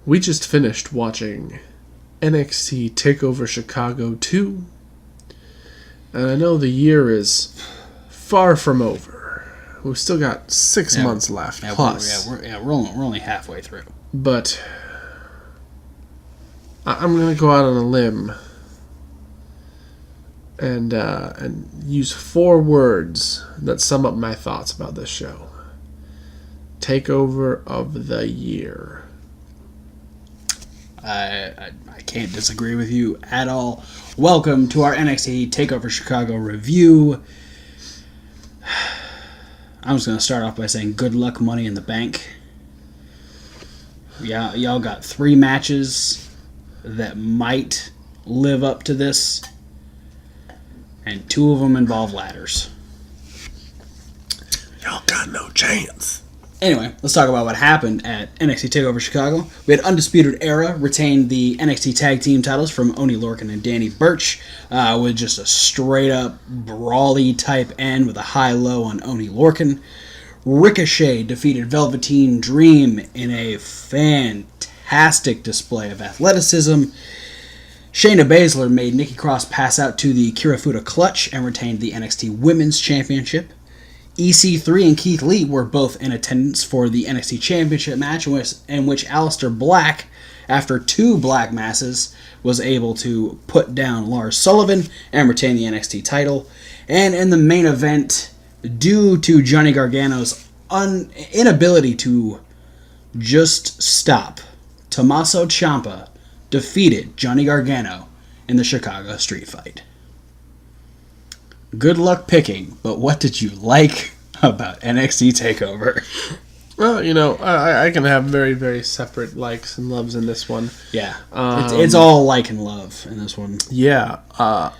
We just finished watching NXT Takeover Chicago 2. And I know the year is far from over. We've still got 6 months left, plus. We're only halfway through. But I'm going to go out on a limb and use 4 words that sum up my thoughts about this show. Takeover of the year. I can't disagree with you at all. Welcome to our NXT Takeover Chicago review. I'm just going to start off by saying good luck, Money in the Bank. Yeah, y'all got 3 matches that might live up to this, and 2 of them involve ladders. Y'all got no chance. Anyway, let's talk about what happened at NXT TakeOver Chicago. We had Undisputed Era retain the NXT Tag Team titles from Oney Lorcan and Danny Burch with just a straight-up brawly type end with a high-low on Oney Lorcan. Ricochet defeated Velveteen Dream in a fantastic display of athleticism. Shayna Baszler made Nikki Cross pass out to the Kirifuda Clutch and retained the NXT Women's Championship. EC3 and Keith Lee were both in attendance for the NXT Championship match in which Alistair Black, after 2 Black Masses, was able to put down Lars Sullivan and retain the NXT title. And in the main event, due to Johnny Gargano's inability to just stop, Tommaso Ciampa defeated Johnny Gargano in the Chicago Street Fight. Good luck picking, but what did you like about NXT TakeOver? Well, you know, I can have very, very separate likes and loves in this one. Yeah, it's all like and love in this one. Yeah, I'll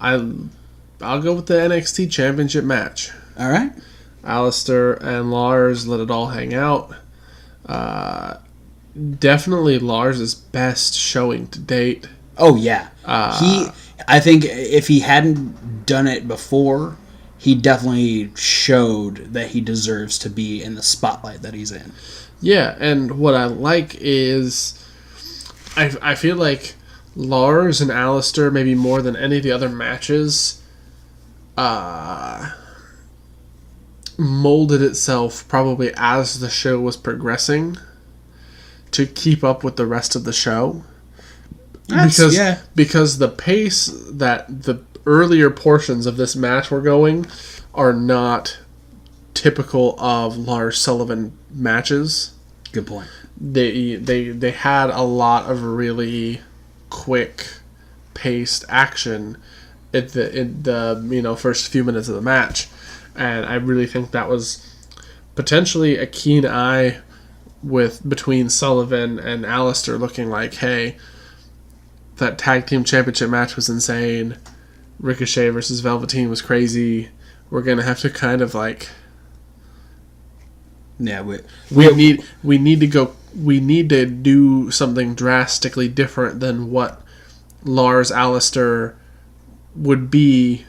go with the NXT Championship match. All right. Alistair and Lars let it all hang out. Definitely Lars' best showing to date. Oh yeah, I think if he hadn't done it before, he definitely showed that he deserves to be in the spotlight that he's in. Yeah, and what I like is I feel like Lars and Alistair, maybe more than any of the other matches, molded itself probably as the show was progressing to keep up with the rest of the show. Because the pace that the earlier portions of this match were going are not typical of Lars Sullivan matches. Good point. They had a lot of really quick paced action in the first few minutes of the match, and I really think that was potentially a keen eye between Sullivan and Alistair, looking like, hey, that tag team championship match was insane. Ricochet versus Velveteen was crazy. We're gonna have to kind of like, yeah, we need to do something drastically different than what Lars Alistair would be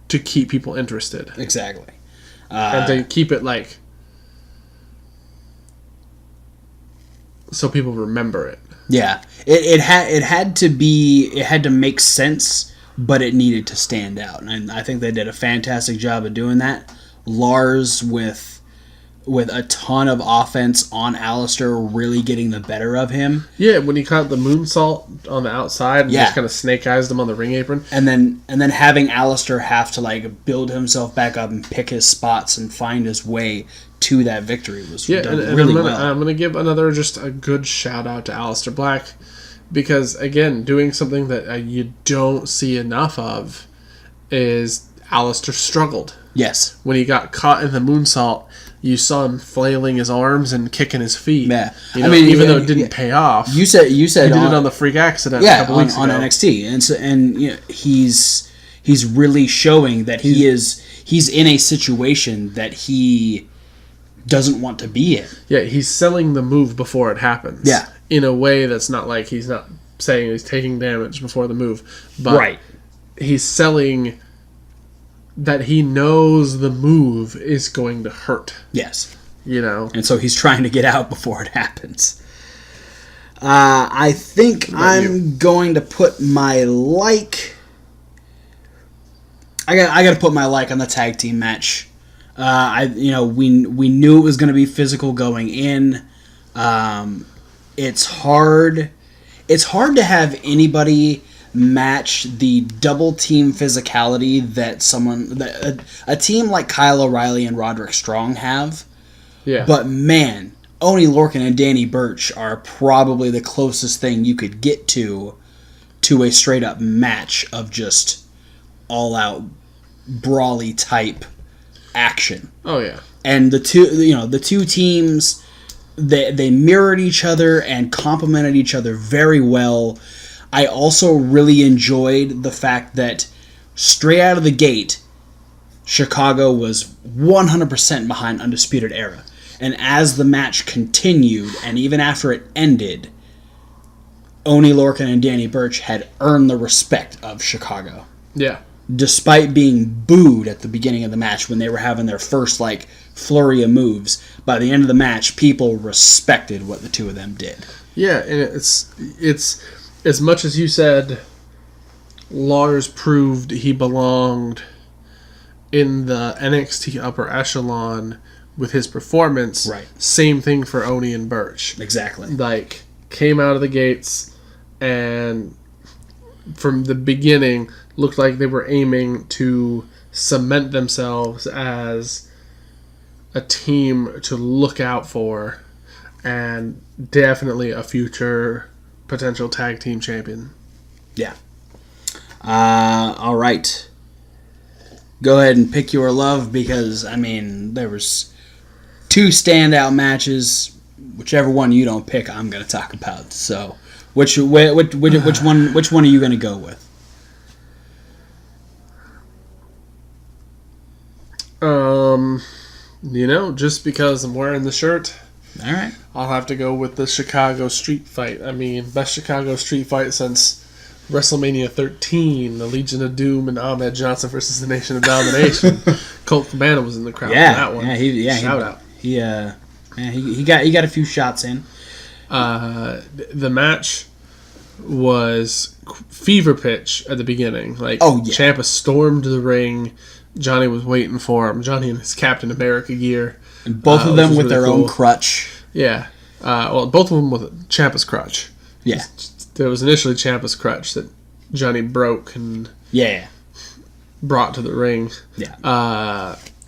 to keep people interested. Exactly, and to keep it like so people remember it. Yeah, it had to make sense, but it needed to stand out, and I think they did a fantastic job of doing that. Lars with a ton of offense on Alistair, really getting the better of him. Yeah, when he caught the moonsault on the outside and just kind of snake eyes him on the ring apron, and then having Alistair have to like build himself back up and pick his spots and find his way to that victory was done really well. I'm going to give just a good shout out to Alistair Black, because again, doing something that you don't see enough of is Alistair struggled. Yes. When he got caught in the moonsault, you saw him flailing his arms and kicking his feet. Yeah. Even though it didn't pay off. You said he did it on the Freak Accident a couple weeks ago. On NXT. And he's really showing that he's in a situation that he doesn't want to be in. Yeah, he's selling the move before it happens. Yeah. In a way that's not like he's not saying he's taking damage before the move. But he's selling that he knows the move is going to hurt. Yes. you know. And so he's trying to get out before it happens. I think I'm going to put my like. I got to put my like on the tag team match. We knew it was going to be physical going in. It's hard. It's hard to have anybody match the double team physicality that a team like Kyle O'Reilly and Roderick Strong have. Yeah. But man, Oney Lorcan and Danny Burch are probably the closest thing you could get to a straight up match of just all out brawly type action. Oh yeah. And the two teams, they mirrored each other and complemented each other very well. I also really enjoyed the fact that straight out of the gate, Chicago was 100% behind Undisputed Era. And as the match continued, and even after it ended, Oney Lorcan and Danny Burch had earned the respect of Chicago. Yeah. Despite being booed at the beginning of the match when they were having their first flurry of moves, by the end of the match, people respected what the two of them did. Yeah, and it's as much as you said, Lars proved he belonged in the NXT upper echelon with his performance. Right. Same thing for Oney and Burch. Exactly. Came out of the gates and from the beginning looked like they were aiming to cement themselves as a team to look out for and definitely a future potential tag team champion. Yeah. All right. Go ahead and pick your love because, there was two standout matches. Whichever one you don't pick, I'm going to talk about. So, which one are you going to go with? Just because I'm wearing the shirt, all right, I'll have to go with the Chicago street fight. Best Chicago street fight since WrestleMania 13, the Legion of Doom and Ahmed Johnson versus the Nation of Domination. Colt Cabana was in the crowd for that one. Shout out. He got a few shots in. The match was fever pitch at the beginning. Ciampa stormed the ring. Johnny was waiting for him. Johnny in his Captain America gear. And both of them with really their own crutch. Yeah. Both of them with Ciampa's crutch. Yeah. There was initially Ciampa's crutch that Johnny broke and brought to the ring. Yeah.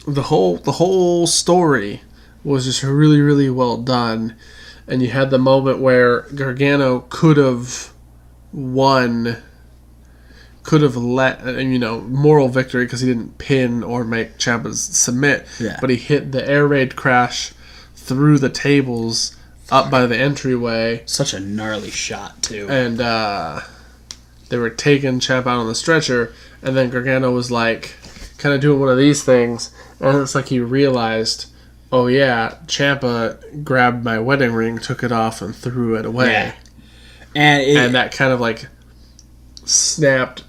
The whole story was just really, really well done. And you had the moment where Gargano could have won, could have let, moral victory because he didn't pin or make Ciampa submit. Yeah. But he hit the air raid crash through the tables up by the entryway. Such a gnarly shot, too. And they were taking Ciampa out on the stretcher, and then Gargano was kind of doing one of these things, and it's like he realized, oh yeah, Ciampa grabbed my wedding ring, took it off, and threw it away. Yeah. And that kind of snapped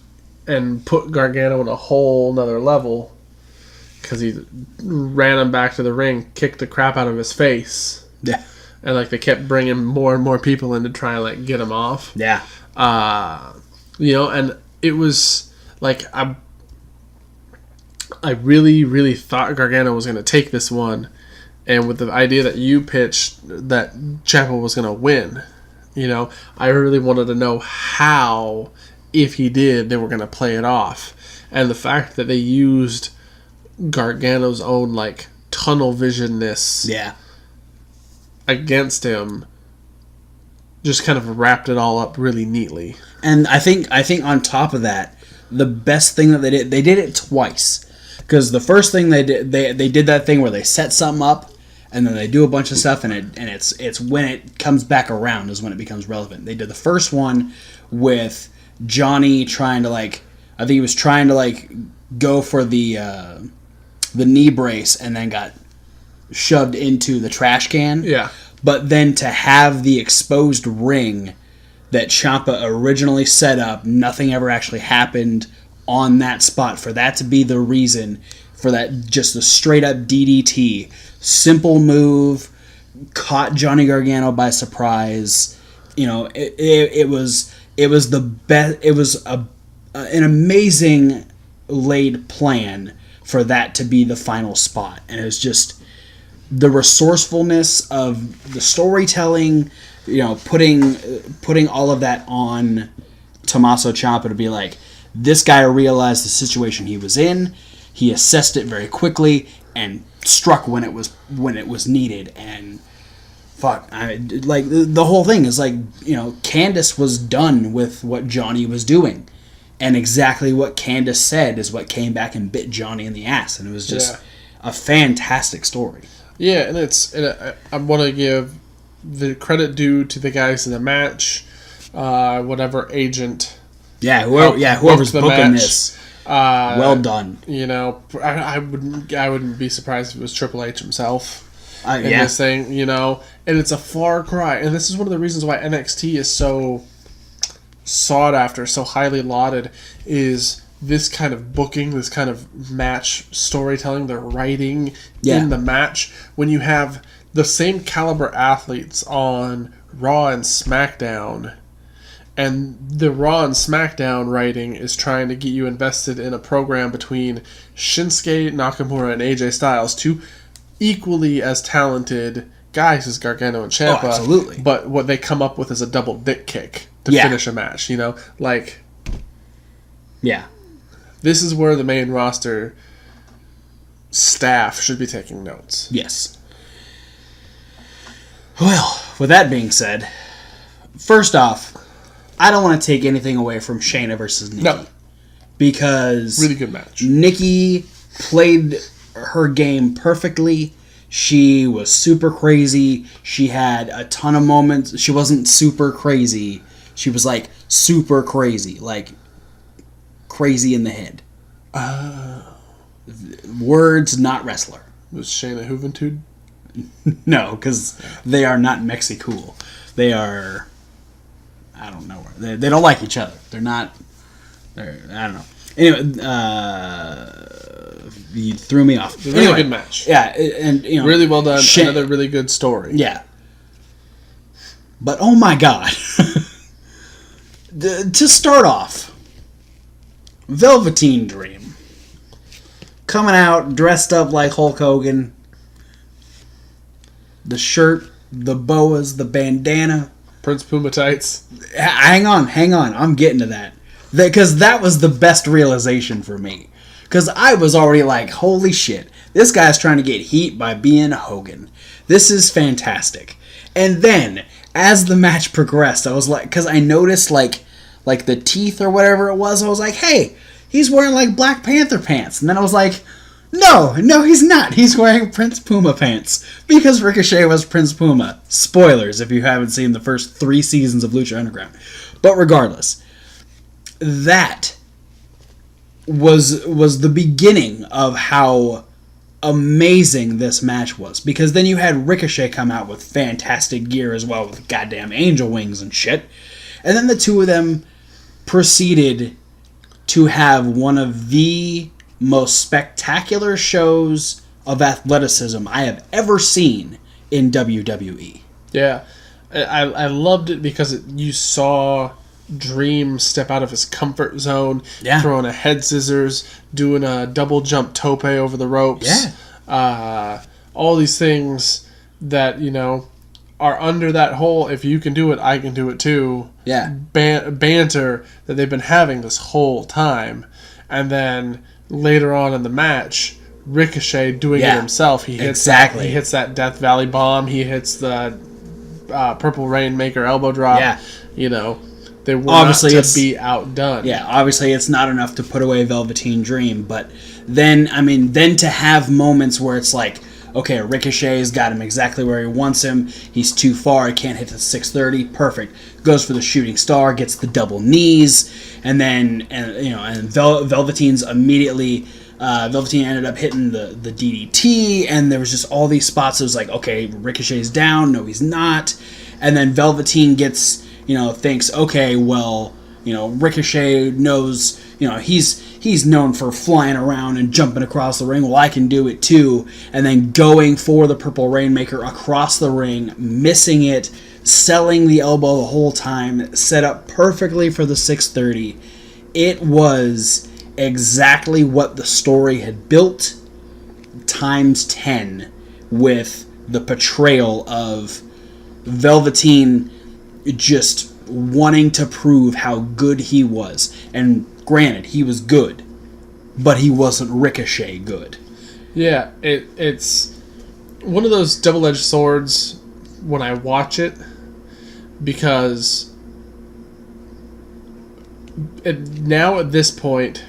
and put Gargano in a whole nother level because he ran him back to the ring, kicked the crap out of his face. Yeah. And they kept bringing more and more people in to try and get him off. Yeah. And it was I really, really thought Gargano was going to take this one, and with the idea that you pitched that Ciampa was going to win, I really wanted to know how, if he did, they were going to play it off. And the fact that they used Gargano's own tunnel visionness against him just kind of wrapped it all up really neatly. And I think on top of that, the best thing that they did it twice. Because the first thing they did that thing where they set something up and then they do a bunch of stuff and it's when it comes back around is when it becomes relevant. They did the first one with Johnny trying to I think he was trying to go for the knee brace and then got shoved into the trash can. Yeah. But then to have the exposed ring that Ciampa originally set up, nothing ever actually happened on that spot, for that to be the reason for that, just the straight up DDT. Simple move, caught Johnny Gargano by surprise. You know, it was the best. It was an amazing laid plan for that to be the final spot, and it was just the resourcefulness of the storytelling. You know, putting all of that on Tommaso Ciampa to be like, this guy realized the situation he was in. He assessed it very quickly and struck when it was needed. And like the whole thing is like, you know, Candice was done with what Johnny was doing, and exactly what Candice said is what came back and bit Johnny in the ass, and it was just a fantastic story. Yeah, and I want to give the credit due to the guys in the match, whatever agent. Yeah, whoever's booking match, this. Well done. You know, I wouldn't be surprised if it was Triple H himself in this thing. You know, and it's a far cry. And this is one of the reasons why NXT is so sought after, so highly lauded, is this kind of booking, this kind of match storytelling, the writing in the match. When you have the same caliber athletes on Raw and SmackDown, and the Raw and SmackDown writing is trying to get you invested in a program between Shinsuke Nakamura and AJ Styles, two equally as talented guys as Gargano and Ciampa. Oh, absolutely. But what they come up with is a double dick kick to finish a match, you know? Like... Yeah. This is where the main roster staff should be taking notes. Yes. Well, with that being said, first off, I don't want to take anything away from Shayna versus Nikki. No. Because... Really good match. Nikki played her game perfectly. She was super crazy. She had a ton of moments. She wasn't super crazy. She was, like, super crazy. Like, crazy in the head. Words, not wrestler. Was Shayna Juventud? No, because they are not Mexicool. They are... I don't know. They don't like each other. They're not... I don't know. Anyway, you threw me off. Really good match. Yeah, and you know, really well done. Another really good story. Yeah. But oh my god. To start off, Velveteen Dream. Coming out dressed up like Hulk Hogan. The shirt, the boas, the bandana. Prince Puma tights. Hang on. I'm getting to that. Because that was the best realization for me. Because I was already like, holy shit. This guy's trying to get heat by being Hogan. This is fantastic. And then, as the match progressed, I was like... Because I noticed, like the teeth or whatever it was. I was like, hey, he's wearing, like, Black Panther pants. And then I was like... No, he's not. He's wearing Prince Puma pants. Because Ricochet was Prince Puma. Spoilers if you haven't seen the first 3 seasons of Lucha Underground. But regardless, that was the beginning of how amazing this match was. Because then you had Ricochet come out with fantastic gear as well, with goddamn angel wings and shit. And then the two of them proceeded to have one of the most spectacular shows of athleticism I have ever seen in WWE. Yeah. I loved it because you saw Dream step out of his comfort zone, throwing a head scissors, doing a double jump tope over the ropes. Yeah. All these things that, you know, are under that whole, if you can do it, I can do it too. Yeah. Banter that they've been having this whole time. And then later on in the match, Ricochet doing it himself. He hits he hits that Death Valley bomb. He hits the Purple Rainmaker elbow drop. Yeah. You know, they want to be outdone. Yeah, obviously it's not enough to put away Velveteen Dream, but then to have moments where it's like, okay, Ricochet's got him exactly where he wants him. He's too far. He can't hit the 630. Perfect. Goes for the shooting star. Gets the double knees, and then Velveteen's immediately. Velveteen ended up hitting the DDT, and there was just all these spots. It was like, okay, Ricochet's down. No, he's not. And then Velveteen thinks, okay, well, Ricochet knows, he's he's known for flying around and jumping across the ring. Well, I can do it too. And then going for the Purple Rainmaker across the ring, missing it, selling the elbow the whole time, set up perfectly for the 630. It was exactly what the story had built times 10 with the portrayal of Velveteen just wanting to prove how good he was. And granted, he was good, but he wasn't Ricochet good. Yeah, it's one of those double-edged swords when I watch it, because now at this point,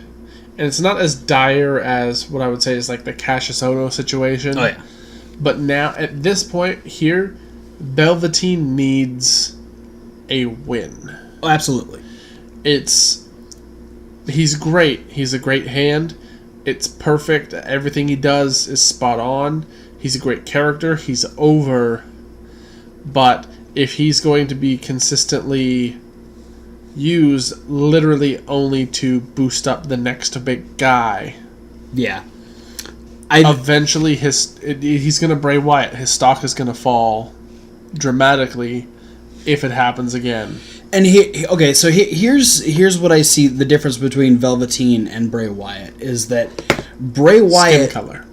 and it's not as dire as what I would say is like the Cassius Ohno situation. Oh, yeah. But now, at this point here, Velveteen needs a win. Oh, absolutely. He's great. He's a great hand. It's perfect. Everything he does is spot on. He's a great character. He's over. But if he's going to be consistently used literally only to boost up the next big guy, yeah, eventually he's going to Bray Wyatt. His stock is going to fall dramatically if it happens again. And here's what I see the difference between Velveteen and Bray Wyatt is that Bray Wyatt skin color.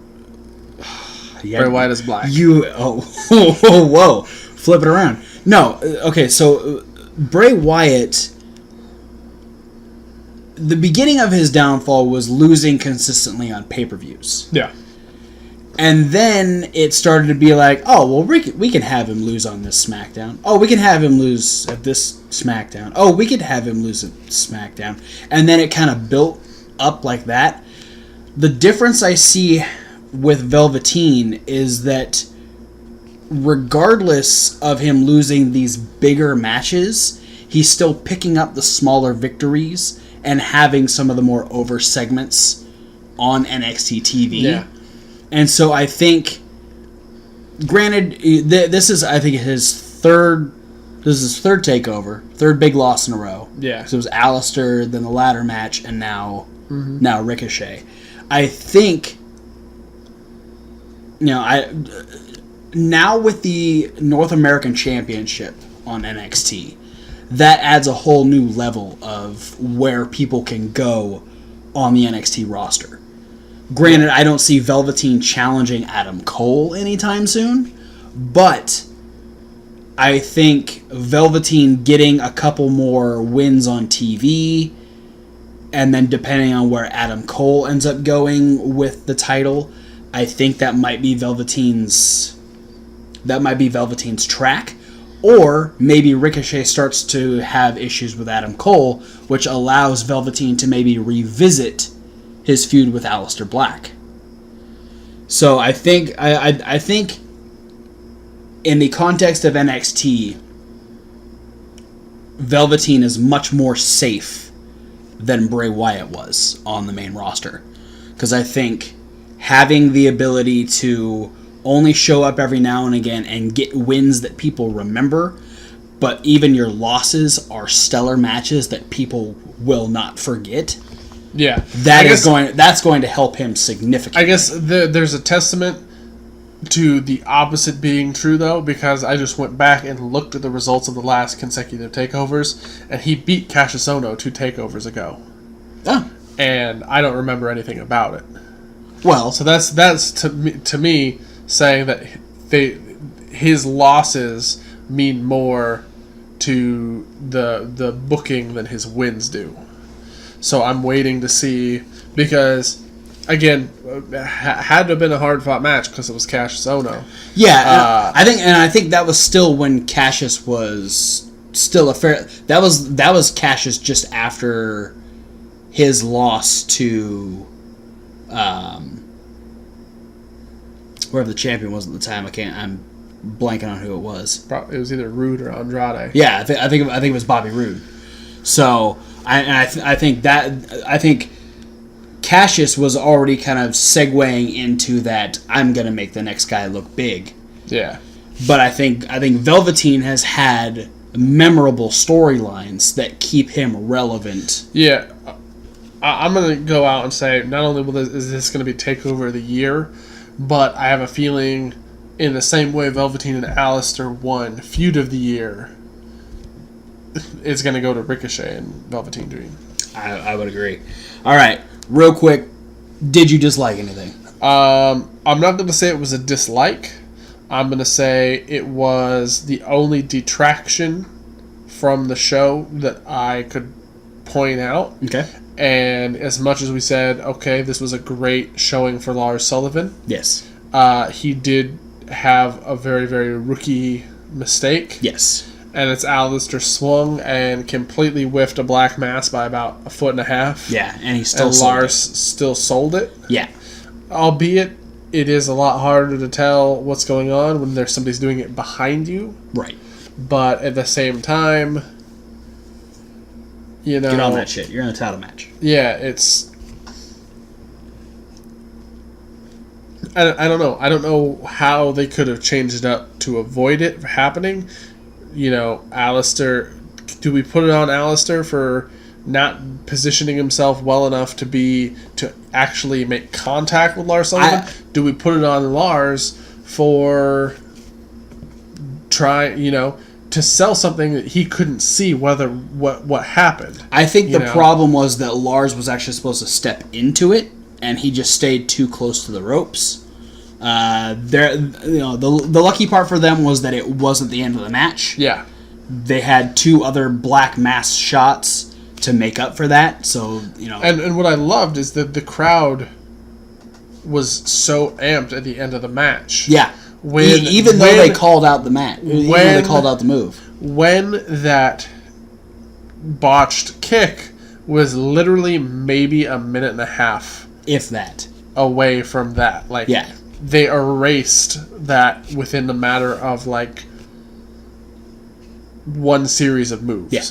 Yeah, Bray Wyatt is black. Whoa, flip it around. No, okay, so Bray Wyatt, the beginning of his downfall was losing consistently on pay-per-views. Yeah. And then it started to be like, oh, well, we can have him lose on this SmackDown. Oh, we can have him lose at this SmackDown. Oh, we could have him lose at SmackDown. And then it kind of built up like that. The difference I see with Velveteen is that regardless of him losing these bigger matches, he's still picking up the smaller victories and having some of the more over segments on NXT TV. Yeah. And so I think, granted, this is his third takeover, third big loss in a row. Yeah. So it was Alistair, then the ladder match, and now Ricochet. I think, now with the North American Championship on NXT, that adds a whole new level of where people can go on the NXT roster. Granted, I don't see Velveteen challenging Adam Cole anytime soon, but I think Velveteen getting a couple more wins on TV, and then depending on where Adam Cole ends up going with the title, I think that might be Velveteen's track. Or maybe Ricochet starts to have issues with Adam Cole, which allows Velveteen to maybe revisit his feud with Alistair Black. So I think in the context of NXT, Velveteen is much more safe than Bray Wyatt was on the main roster. Because I think having the ability to only show up every now and again and get wins that people remember, but even your losses are stellar matches that people will not forget. Yeah, that's going to help him significantly. I guess there's a testament to the opposite being true, though, because I just went back and looked at the results of the last consecutive takeovers, and he beat Cassius Ohno 2 takeovers ago. Oh. And I don't remember anything about it. Well, so that's to me saying that his losses mean more to the booking than his wins do. So I'm waiting to see, because again, had to have been a hard fought match because it was Cassius Ohno. Yeah, I think that was still when Cassius was still a fair. That was Cassius just after his loss to whoever the champion was at the time. I'm blanking on who it was. It was either Rude or Andrade. Yeah, I think it was Bobby Roode. So I think Cassius was already kind of segueing into that. I'm gonna make the next guy look big. Yeah. But I think Velveteen has had memorable storylines that keep him relevant. Yeah. I'm going to go out and say not only is this going to be Takeover of the Year, but I have a feeling in the same way Velveteen and Alistair won Feud of the Year, it's going to go to Ricochet and Velveteen Dream. I would agree. All right, real quick, did you dislike anything? I'm not going to say it was a dislike. I'm going to say it was the only detraction from the show that I could point out. Okay. And as much as we said, okay, this was a great showing for Lars Sullivan. Yes. He did have a very, very rookie mistake. Yes. And it's Alistair swung and completely whiffed a black mass by about 1.5 feet. Yeah, and he still Lars still sold it. Yeah. Albeit, it is a lot harder to tell what's going on when there's somebody's doing it behind you. Right. But at the same time, you know... Get on that shit. You're in a title match. Yeah, it's... I don't know. I don't know how they could have changed it up to avoid it happening. You know, Alistair... Do we put it on Alistair for not positioning himself well enough to actually make contact with Lars Sullivan? Do we put it on Lars for to sell something that he couldn't see what happened? I think the problem was that Lars was actually supposed to step into it, and he just stayed too close to the ropes. The lucky part for them was that it wasn't the end of the match. Yeah, they had 2 other black mass shots to make up for that, so And what I loved is that the crowd was so amped at the end of the match. Yeah. Even though they called out the match, even though they called out the move. When that botched kick was literally maybe 1.5 minutes, if that, away from that. They erased that within a matter of one series of moves. Yeah.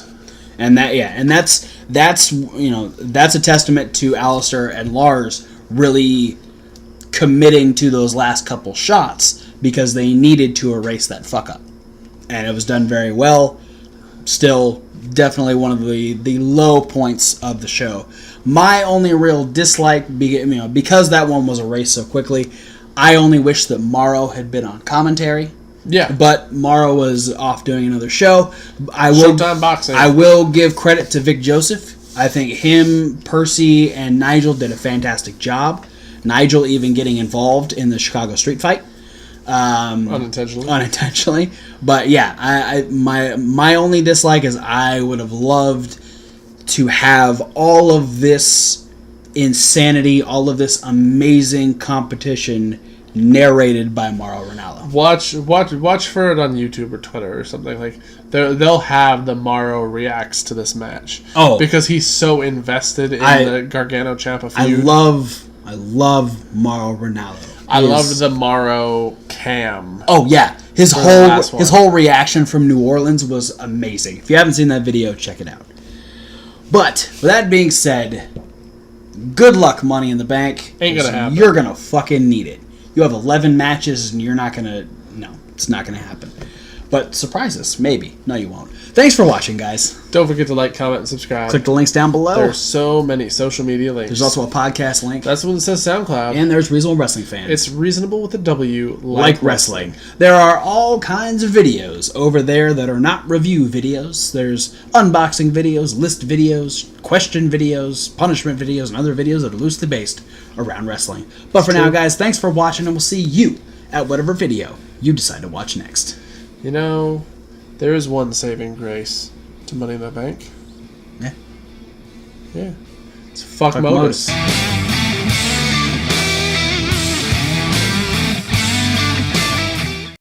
And that's a testament to Alistair and Lars really committing to those last couple shots because they needed to erase that fuck up, and it was done very well. Still, definitely one of the low points of the show. My only real dislike, because that one was erased so quickly, I only wish that Morrow had been on commentary. Yeah, but Morrow was off doing another show. Showtime Boxing. I will give credit to Vic Joseph. I think him, Percy, and Nigel did a fantastic job. Nigel even getting involved in the Chicago street fight. Unintentionally. But yeah, my only dislike is I would have loved to have all of this insanity, all of this amazing competition narrated by Mauro Ranallo. Watch for it on YouTube or Twitter or something. They'll have the Mauro reacts to this match. Oh, because he's so invested in the Gargano Ciampa feud. I love Mauro Ranallo. I loved the Mauro cam. Oh yeah, his whole reaction from New Orleans was amazing. If you haven't seen that video, check it out. But with that being said, good luck, Money in the Bank. Ain't gonna happen. You're gonna fucking need it. You have 11 matches and you're not gonna... No, it's not gonna happen. But surprise us, maybe. No, you won't. Thanks for watching, guys. Don't forget to like, comment, and subscribe. Click the links down below. There's so many social media links. There's also a podcast link. That's what it says SoundCloud. And there's Reasonable Wrestling Fans. It's reasonable with a W, like wrestling. There are all kinds of videos over there that are not review videos. There's unboxing videos, list videos, question videos, punishment videos, and other videos that are loosely based around wrestling. But for now, guys, thanks for watching, and we'll see you at whatever video you decide to watch next. There is one saving grace to Money in the Bank. Yeah. Yeah. It's fuck Modus.